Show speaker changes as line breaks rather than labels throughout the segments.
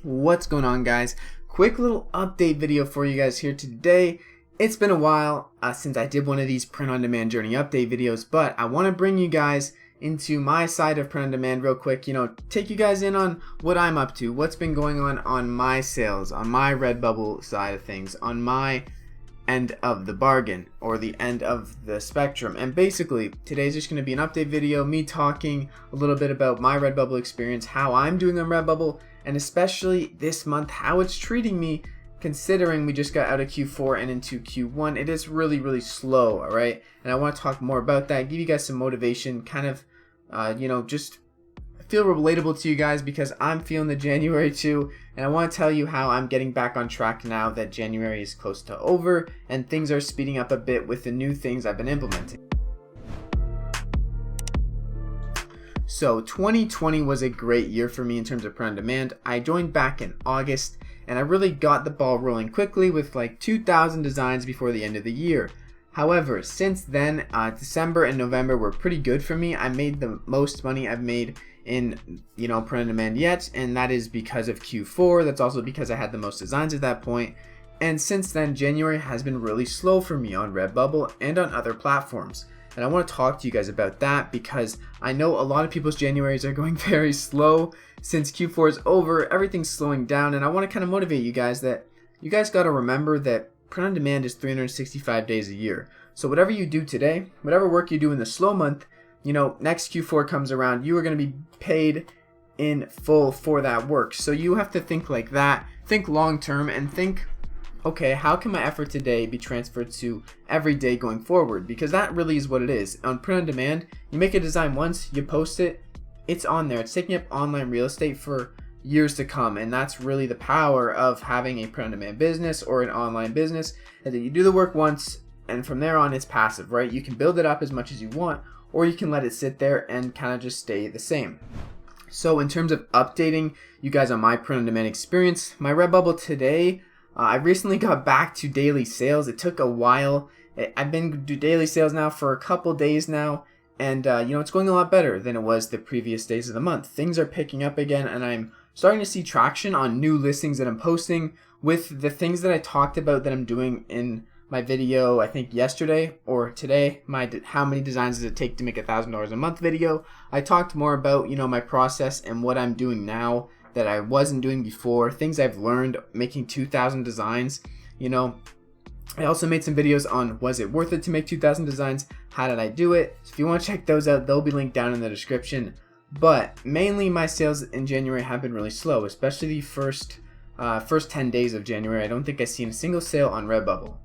What's going on, guys? Quick little update video for you guys here today. It's been a while since I did one of these print-on-demand journey update videos, but I want to bring you guys into my side of print-on-demand real quick. Take you guys in on what I'm up to, what's been going on my sales, on my Redbubble side of things, on my end of the bargain or the end of the spectrum. And basically today's just going to be an update video, me talking a little bit about my Redbubble experience, how I'm doing on Redbubble, and especially this month how it's treating me, considering we just got out of Q4 and into Q1. It is really slow, all right? And I want to talk more about that, give you guys some motivation, kind of just feel relatable to you guys, because I'm feeling the January too, and I want to tell you how I'm getting back on track now that January is close to over and things are speeding up a bit with the new things I've been implementing. So 2020 was a great year for me in terms of print on demand. I joined back in August and I really got the ball rolling quickly with like 2,000 designs before the end of the year. However, since then, December and November were pretty good for me. I made the most money I've made in print on demand yet, and that is because of Q4. That's also because I had the most designs at that point. And since then, January has been really slow for me on Redbubble and on other platforms. And I want to talk to you guys about that because I know a lot of people's Januaries are going very slow. Since Q4 is over, everything's slowing down, and I want to kind of motivate you guys that you guys got to remember that print on demand is 365 days a year. So whatever you do today, whatever work you do in the slow month, next Q4 comes around, you are going to be paid in full for that work. So you have to think like that, think long term, and think, okay, how can my effort today be transferred to every day going forward? Because that really is what it is. On print on demand, you make a design once, you post it, it's on there. It's taking up online real estate for years to come, and that's really the power of having a print on demand business or an online business, is that you do the work once and from there on it's passive, right? You can build it up as much as you want, or you can let it sit there and kind of just stay the same. So in terms of updating you guys on my print on demand experience, my Redbubble today, I recently got back to daily sales. It took a while. I've been doing daily sales now for a couple days now, and it's going a lot better than it was the previous days of the month. Things are picking up again, and I'm starting to see traction on new listings that I'm posting with the things that I talked about that I'm doing in my video, I think yesterday or today, my how many designs does it take to make $1,000 a month video. I talked more about my process and what I'm doing now that I wasn't doing before, things I've learned making 2,000 designs. I also made some videos on, was it worth it to make 2,000 designs? How did I do it? So if you want to check those out, they'll be linked down in the description. But mainly my sales in January have been really slow, especially the first 10 days of January. I don't think I've seen a single sale on Redbubble.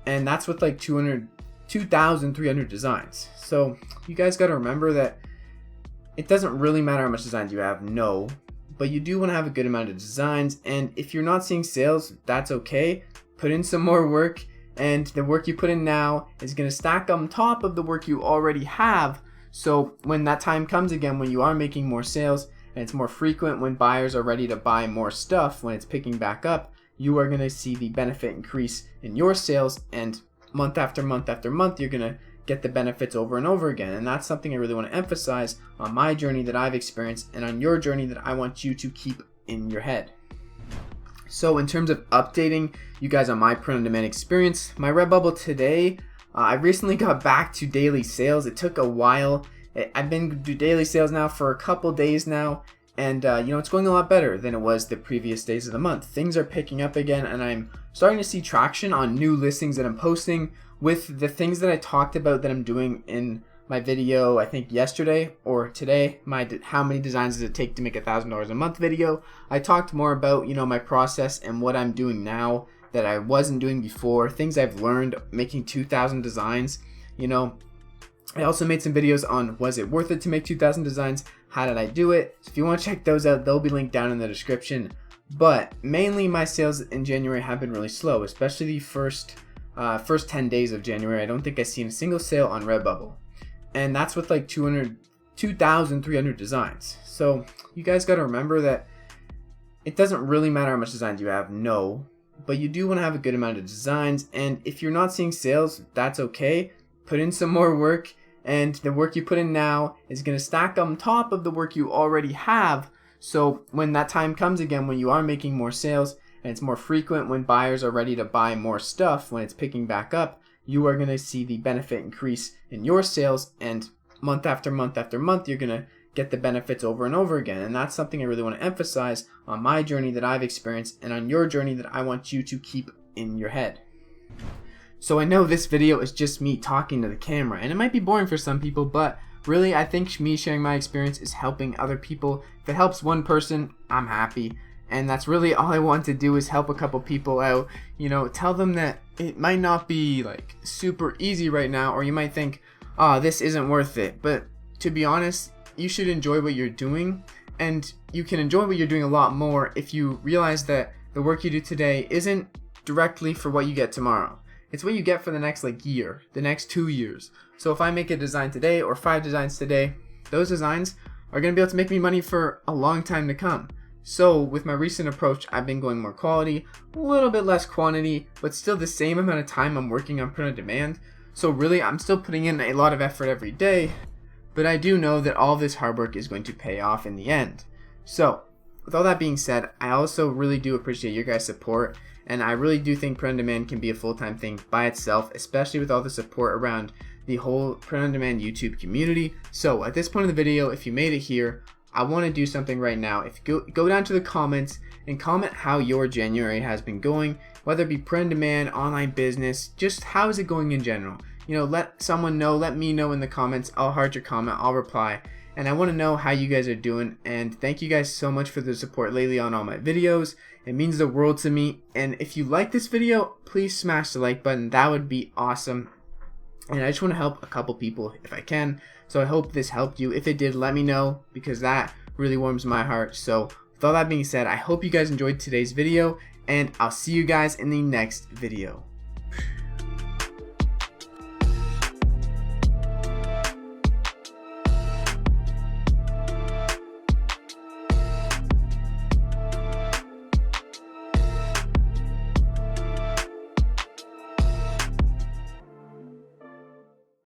And that's with like 2,300 designs. So you guys got to remember that it doesn't really matter how much designs you have, no, but you do want to have a good amount of designs. And if you're not seeing sales, that's okay. Put in some more work, and the work you put in now is going to stack on top of the work you already have. So when that time comes again, when you are making more sales and it's more frequent, when buyers are ready to buy more stuff, when it's picking back up, you are going to see the benefit increase in your sales, and month after month after month, you're going to get the benefits over and over again. And that's something I really want to emphasize on my journey that I've experienced and on your journey that I want you to keep in your head. So in terms of updating you guys on my print on demand experience, my Redbubble today, I recently got back to daily sales. It took a while. I've been doing daily sales now for a couple days now, and it's going a lot better than it was the previous days of the month. Things are picking up again, and I'm starting to see traction on new listings that I'm posting with the things that I talked about that I'm doing in my video, I think yesterday or today, my how many designs does it take to make $1,000 a month video. I talked more about my process and what I'm doing now that I wasn't doing before, things I've learned making 2,000 designs. I also made some videos on, was it worth it to make 2,000 designs? How did I do it? So if you want to check those out, they'll be linked down in the description. But mainly my sales in January have been really slow, especially the first 10 days of January. I don't think I've seen a single sale on Redbubble. And that's with like 2,300 designs. So you guys got to remember that it doesn't really matter how much designs you have, no, but you do want to have a good amount of designs. And if you're not seeing sales, that's okay. Put in some more work, and the work you put in now is going to stack on top of the work you already have. So when that time comes again, when you are making more sales and it's more frequent, when buyers are ready to buy more stuff, when it's picking back up, you are going to see the benefit increase in your sales, and month after month after month, you're going to get the benefits over and over again. And that's something I really want to emphasize on my journey that I've experienced and on your journey that I want you to keep in your head. So I know this video is just me talking to the camera, and it might be boring for some people, but really I think me sharing my experience is helping other people. If it helps one person, I'm happy. And that's really all I want to do, is help a couple people out. You know, tell them that it might not be like super easy right now, or you might think, oh, this isn't worth it. But to be honest, you should enjoy what you're doing, and you can enjoy what you're doing a lot more if you realize that the work you do today isn't directly for what you get tomorrow. It's what you get for the next year, the next 2 years. So if I make a design today or 5 designs today, those designs are going to be able to make me money for a long time to come. So with my recent approach, I've been going more quality, a little bit less quantity, but still the same amount of time I'm working on print on demand. So really, I'm still putting in a lot of effort every day, but I do know that all this hard work is going to pay off in the end. So with all that being said, I also really do appreciate your guys' support, and I really do think print on demand can be a full-time thing by itself, especially with all the support around the whole print on demand YouTube community. So at this point in the video, if you made it here, I want to do something right now. If you go down to the comments and comment how your January has been going, whether it be print on demand, online business, just how is it going in general. You know, let someone know, let me know in the comments. I'll heart your comment, I'll reply, and I want to know how you guys are doing. And thank you guys so much for the support lately on all my videos. It means the world to me. And if you like this video, please smash the like button. That would be awesome. And I just want to help a couple people if I can. So I hope this helped you. If it did, let me know, because that really warms my heart. So with all that being said, I hope you guys enjoyed today's video, and I'll see you guys in the next video.